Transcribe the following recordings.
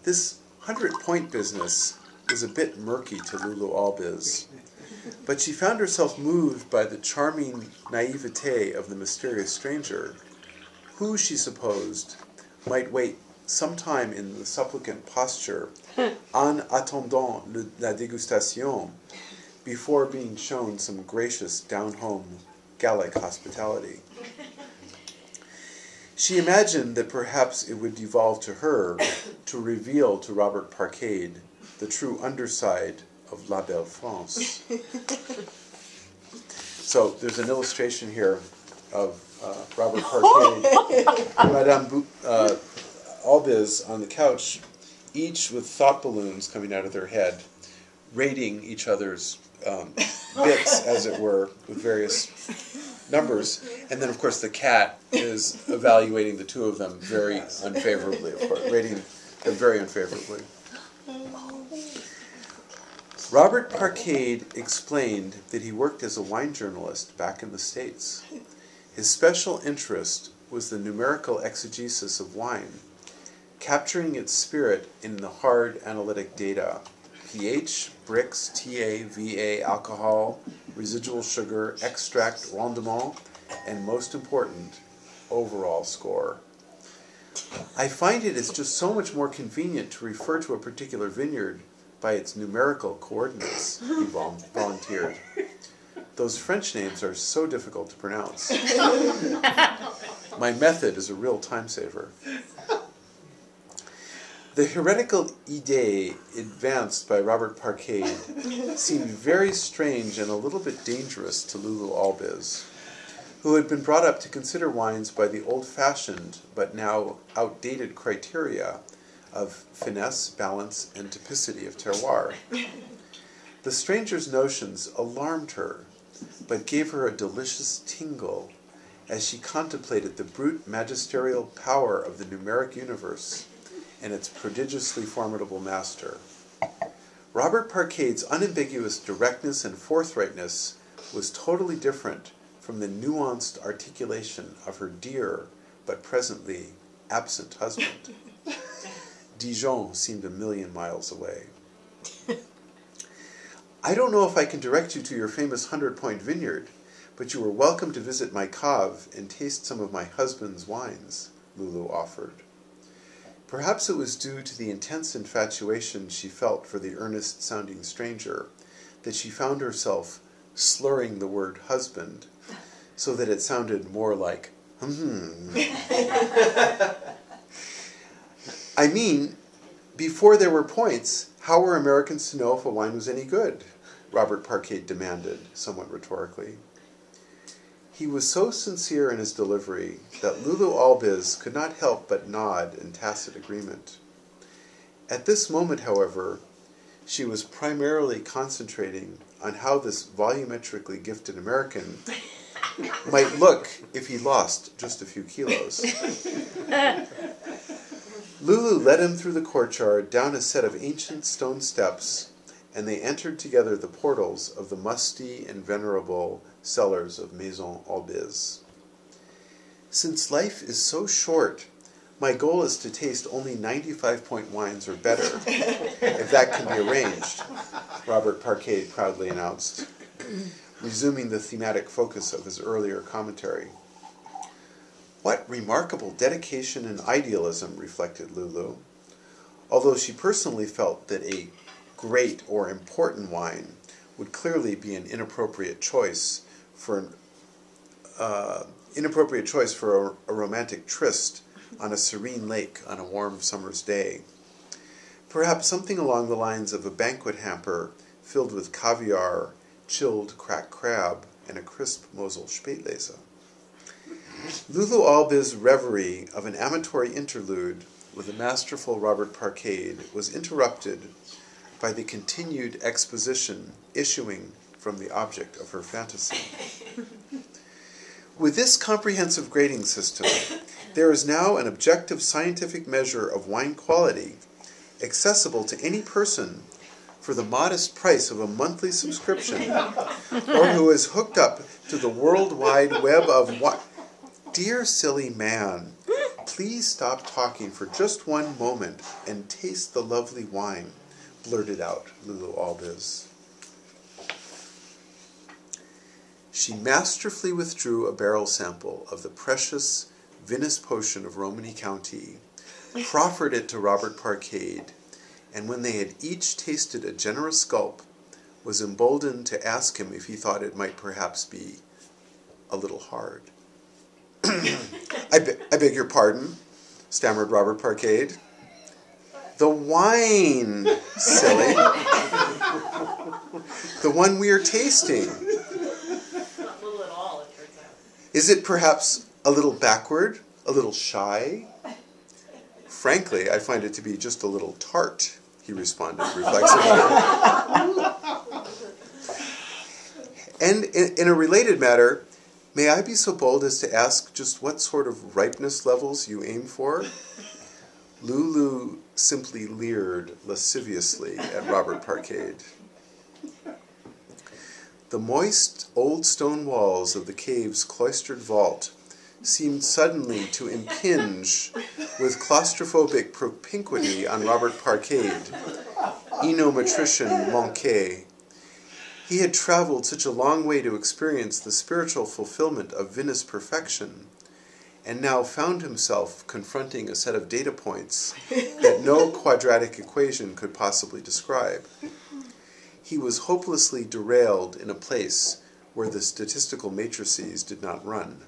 This 100-point business was a bit murky to Lulu Albiz, but she found herself moved by the charming naivete of the mysterious stranger, who, she supposed, might wait some time in the supplicant posture, en attendant la dégustation, before being shown some gracious down-home Gallic hospitality. She imagined that perhaps it would devolve to her to reveal to Robert Parcade the true underside of La Belle France. So there's an illustration here of Robert Parcade and Madame Albiz on the couch, each with thought balloons coming out of their head, rating each other's bits, as it were, with various numbers. And then, of course, the cat is evaluating the two of them very unfavorably, of course, rating them very unfavorably. Robert Parcade explained that he worked as a wine journalist back in the States. His special interest was the numerical exegesis of wine, capturing its spirit in the hard analytic data: pH, Brix, TA, VA, alcohol, residual sugar, extract, rendement, and most important, overall score. I find it is just so much more convenient to refer to a particular vineyard by its numerical coordinates, he volunteered. Those French names are so difficult to pronounce. My method is a real time saver. The heretical idée advanced by Robert Parcade seemed very strange and a little bit dangerous to Lulu Albiz, who had been brought up to consider wines by the old-fashioned but now outdated criteria of finesse, balance, and typicity of terroir. The stranger's notions alarmed her, but gave her a delicious tingle as she contemplated the brute magisterial power of the numeric universe and its prodigiously formidable master. Robert Parcade's unambiguous directness and forthrightness was totally different from the nuanced articulation of her dear, but presently absent husband. Dijon seemed a million miles away. I don't know if I can direct you to your famous 100-point vineyard, but you are welcome to visit my cave and taste some of my husband's wines, Lulu offered. Perhaps it was due to the intense infatuation she felt for the earnest-sounding stranger that she found herself slurring the word husband so that it sounded more like, I mean, before there were points, how were Americans to know if a wine was any good? Robert Parcade demanded, somewhat rhetorically. He was so sincere in his delivery that Lulu Albiz could not help but nod in tacit agreement. At this moment, however, she was primarily concentrating on how this volumetrically gifted American might look if he lost just a few kilos. Lulu led him through the courtyard, down a set of ancient stone steps, and they entered together the portals of the musty and venerable cellars of Maison Albiz. Since life is so short, my goal is to taste only 95-point wines or better, if that can be arranged, Robert Parcade proudly announced, resuming the thematic focus of his earlier commentary. What remarkable dedication and idealism, reflected Lulu, although she personally felt that a great or important wine would clearly be an inappropriate choice for a romantic tryst on a serene lake on a warm summer's day. Perhaps something along the lines of a banquet hamper filled with caviar, chilled cracked crab, and a crisp Mosel Spätlese. Lulu Albiz's reverie of an amatory interlude with the masterful Robert Parcade was interrupted by the continued exposition issuing from the object of her fantasy. With this comprehensive grading system, there is now an objective scientific measure of wine quality accessible to any person for the modest price of a monthly subscription, or who is hooked up to the World Wide Web of wine. Dear silly man, "Please stop talking for just one moment and taste the lovely wine," blurted out Lulu Albiz. She masterfully withdrew a barrel sample of the precious vinous potion of Romany County, proffered it to Robert Parcade, and when they had each tasted a generous gulp, was emboldened to ask him if he thought it might perhaps be a little hard. I beg your pardon, stammered Robert Parcade. "The wine, silly. The one we are tasting. Not little at all, it turns out. Is it perhaps a little backward, a little shy?" "Frankly, I find it to be just a little tart," he responded reflexively. And in a related matter, may I be so bold as to ask just what sort of ripeness levels you aim for? Lulu simply leered lasciviously at Robert Parcade. The moist old stone walls of the cave's cloistered vault seemed suddenly to impinge with claustrophobic propinquity on Robert Parcade, enometrician manqué. He had traveled such a long way to experience the spiritual fulfillment of vinous perfection, and now found himself confronting a set of data points that no quadratic equation could possibly describe. He was hopelessly derailed in a place where the statistical matrices did not run.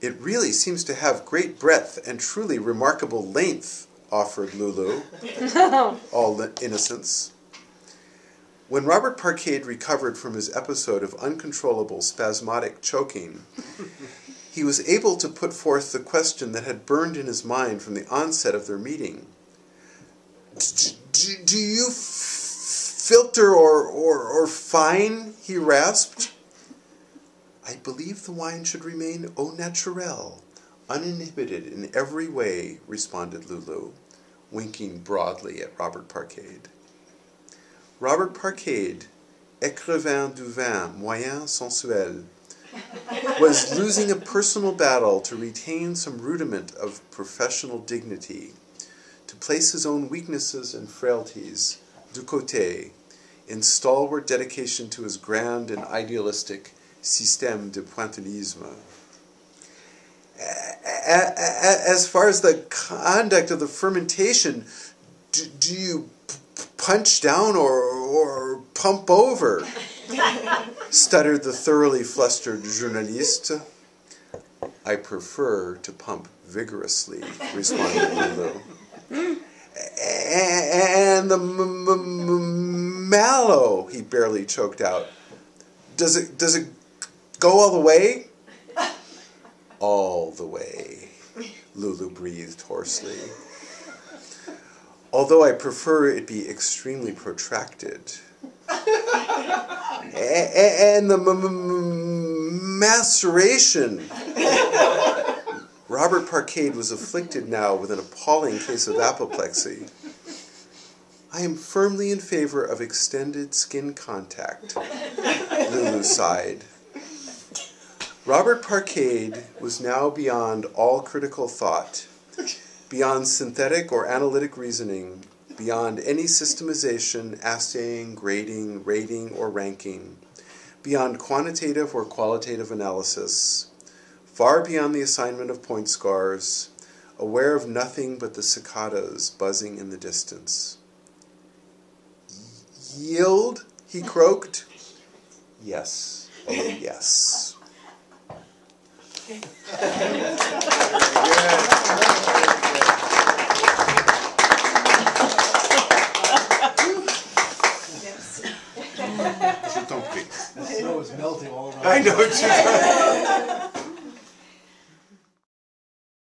"It really seems to have great breadth and truly remarkable length," offered Lulu, all innocence. When Robert Parcade recovered from his episode of uncontrollable spasmodic choking, he was able to put forth the question that had burned in his mind from the onset of their meeting. Do you filter or fine?" he rasped. "I believe the wine should remain au naturel, uninhibited in every way," responded Lulu, winking broadly at Robert Parcade. Robert Parcade, écrivain du vin moyen sensuel, was losing a personal battle to retain some rudiment of professional dignity, to place his own weaknesses and frailties du côté, in stalwart dedication to his grand and idealistic système de pointillisme. As far as the conduct of the fermentation, do you punch down or pump over?" stuttered the thoroughly flustered journaliste. "I prefer to pump vigorously," responded Lulu. "And the mallow," he barely choked out. Does it go all the way?" "All the way," Lulu breathed hoarsely. "Although I prefer it be extremely protracted." "And the maceration." Robert Parcade was afflicted now with an appalling case of apoplexy. "I am firmly in favor of extended skin contact," Lulu sighed. Robert Parcade was now beyond all critical thought, beyond synthetic or analytic reasoning, beyond any systemization, assaying, grading, rating, or ranking, beyond quantitative or qualitative analysis, far beyond the assignment of point scars, aware of nothing but the cicadas buzzing in the distance. "Yield?" he croaked. "Yes, oh yes." The snow is melting all around. I know.